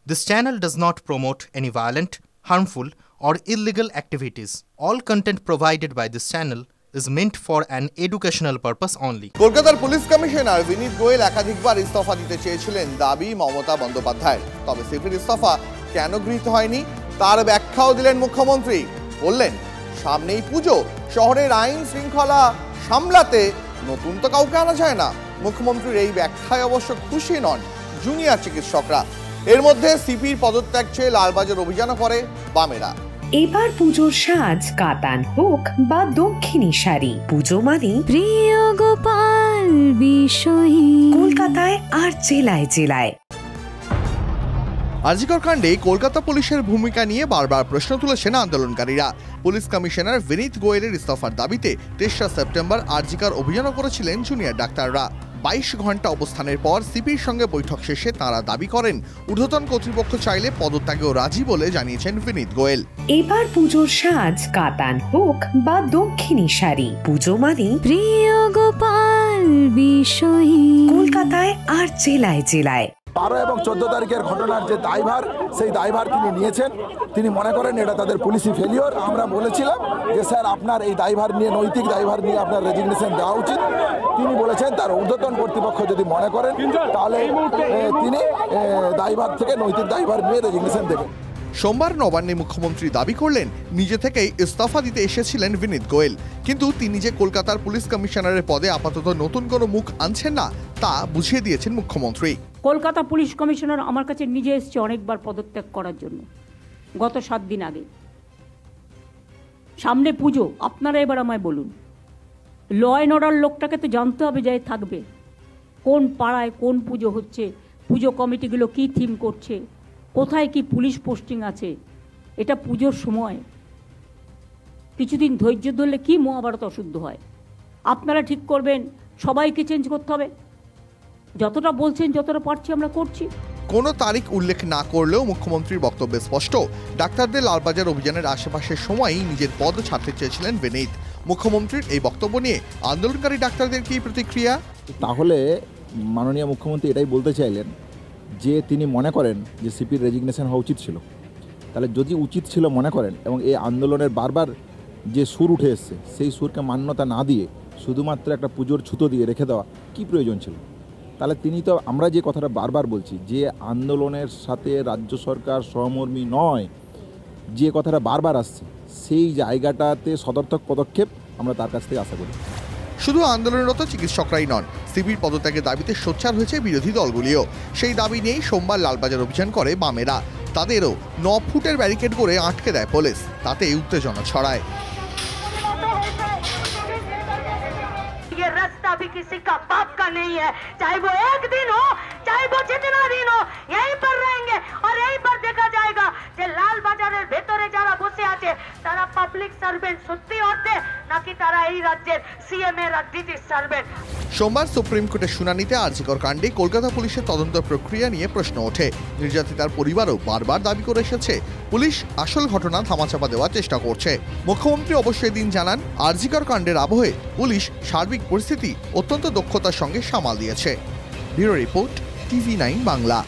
This channel does not promote any violent, harmful, or illegal activities. All content provided by this channel is meant for an educational purpose only. কলকাতার police commissioner বিনীত গোয়েল একাধিকবার ইস্তফা দিতে চেয়েছিলেন, দাবি মমতা বন্দ্যোপাধ্যায়ের। তবে সিপির ইস্তফা কেন গৃহীত হয়নি তার ব্যাখ্যাও দিলেন মুখ্যমন্ত্রী। বললেন, সামনেই পুজো, শহরের আইন শৃঙ্খলা সামলাতে নতুন তো কাউকে আনা যায় না। মুখ্যমন্ত্রীর এই ব্যাখ্যায় অবশ্য খুশি নন জুনিয়র চিকিৎসকরা। এর মধ্যে সিপির পদত্যাগ চেয়ে লালবাজার অভিযানও করে বামেরা। এবার পুজোর সাজ কাতান হোক বা দক্ষিণী শাড়ি, পুজো মানে প্রিয় গোপাল বিষয়ী। কলকাতায় আর জেলায় জেলায়। আরজিকর কাণ্ডে কলকাতা পুলিশের ভূমিকা নিয়ে বারবার প্রশ্ন তুলেছেন আন্দোলনকারীরা। পুলিশ কমিশনার বিনীত গোয়েলের ইস্তফার দাবিতে ৩রা সেপ্টেম্বর আরজিকর অভিযানও করেছিলেন জুনিয়র ডাক্তাররা। ২২ ঘন্টা অবস্থানের পর সিপির সঙ্গে বৈঠক শেষে তাঁরা দাবি করেন, ঊর্ধ্বতন কর্তৃপক্ষ চাইলে পদত্যাগেও রাজি বলে জানিয়েছেন বিনীত গোয়েল। এবার পুজোর সাজ কাতান হোক বা দক্ষিণী শাড়ি, পুজো মানে প্রিয় গোপাল বিষয়ী। কলকাতায় আর জেলায় জেলায়। 12 এবং 14 তারিখের ঘটনার যে দায়ভার, সেই দায়ভার তিনি নিয়েছেন। তিনি মনে করেন এটা তাদের পুলিশি ফেলিওর। আমরা বলেছিলাম যে স্যার, আপনার এই দায়ভার নিয়ে, নৈতিক দায়ভার নিয়ে আপনার রেজিগনেশন দেওয়া উচিত। তিনি বলেছেন তার ঊর্ধ্বতন কর্তৃপক্ষ যদি মনে করেন তাহলে তিনি দায়ভার থেকে নৈতিক দায়ভার নিয়ে রেজিগনেশন দেবেন। সোমবার নবান্নে মুখ্যমন্ত্রী দাবি করলেন, নিজে থেকেই ইস্তফা দিতে এসেছিলেন বিনীত গোয়েল, কিন্তু তিনি যে কলকাতার পুলিশ কমিশনারের পদে আপাতত নতুন কোনো মুখ আনছেন না তা বুঝিয়ে দিয়েছেন মুখ্যমন্ত্রী। কলকাতা পুলিশ কমিশনার আমার কাছে নিজে এসেছে অনেকবার পদত্যাগ করার জন্য, গত 7 দিন আগে। সামনে পুজো, আপনারা এবার আমায় বলুন, ল অ্যান্ড অর্ডার লোকটাকে তো জানতে হবে যে থাকবে কোন পাড়ায় কোন পুজো হচ্ছে, পুজো কমিটিগুলো কি থিম করছে, কোথায় কি পুলিশ পোস্টিং আছে। এটা পুজোর সময়, কিছুদিন ধৈর্য ধরলে কি মহাভারত অশুদ্ধ হয়। আপনারা ঠিক করবেন, সবাইকে চেঞ্জ করতে হবে। যতটা বলছেন, যতটা পারছি আমরা করছি। কোনো তারিখ উল্লেখ না করলেও মুখ্যমন্ত্রীর বক্তব্যে স্পষ্ট, ডাক্তারদের লালবাজার অভিযানের আশেপাশের সময়ই নিজের পদ ছাড়তে চেয়েছিলেন বিনীত। মুখ্যমন্ত্রীর এই বক্তব্য নিয়ে আন্দোলনকারী ডাক্তারদের কি প্রতিক্রিয়া? তাহলে মাননীয় মুখ্যমন্ত্রী এটাই বলতে চাইলেন যে তিনি মনে করেন যে সিপির রেজিগনেশন হওয়া উচিত ছিল। তাহলে যদি উচিত ছিল মনে করেন, এবং এই আন্দোলনের বারবার যে সুর উঠে এসছে, সেই সুরকে মান্যতা না দিয়ে শুধুমাত্র একটা পুজোর ছুতো দিয়ে রেখে দেওয়া কি প্রয়োজন ছিল? তাহলে তিনি তো, আমরা যে কথাটা বারবার বলছি যে আন্দোলনের সাথে রাজ্য সরকার সহমর্মী নয়, যে কথাটা বারবার আসছে, সেই জায়গাটাতে সদর্থক পদক্ষেপ আমরা তার কাছ থেকে আশা করি। শুধু আন্দোলনরত চিকিৎসকরাই নন, সিপির পদত্যাগের দাবিতে সোচ্চার হয়েছে বিরোধী দলগুলিও। সেই দাবি নিয়েই সোমবার লালবাজার অভিযান করে বামেরা। তাদেরও 9 ফুটের ব্যারিকেড করে আটকে দেয় পুলিশ, তাতে উত্তেজনা ছড়ায়। ये रास्ता भी किसी का बाप का नहीं है, चाहे वो एक दिन हो चाहे वो जितना दिन हो, यहीं पर रहेंगे और यहीं पर देखा जाएगा যে লাল বাজারের ভেতরে যারা বসে আছে তারা পাবলিক সার্ভেন্ট সত্যি অর্থে নাকি তারা এই রাজ্যের সিএম এর ডিজি সার্ভেন্ট। সোমবার সুপ্রিম কোর্টের শুনানিতে আরজিকর কাণ্ডে কলকাতা পুলিশের তদন্ত প্রক্রিয়া নিয়ে প্রশ্ন ওঠে। নির্যাতিতার পরিবারও বারবার দাবি করে এসেছে, পুলিশ আসল ঘটনা ধামাচাপা দেওয়ার চেষ্টা করছে। মুখ্যমন্ত্রী অবশ্যই দিন জানান, আরজিকর কাণ্ডের আবহে পুলিশ সার্বিক পরিস্থিতি অত্যন্ত দক্ষতার সঙ্গে সামাল দিয়েছে। Bureau report, TV9 Bangla.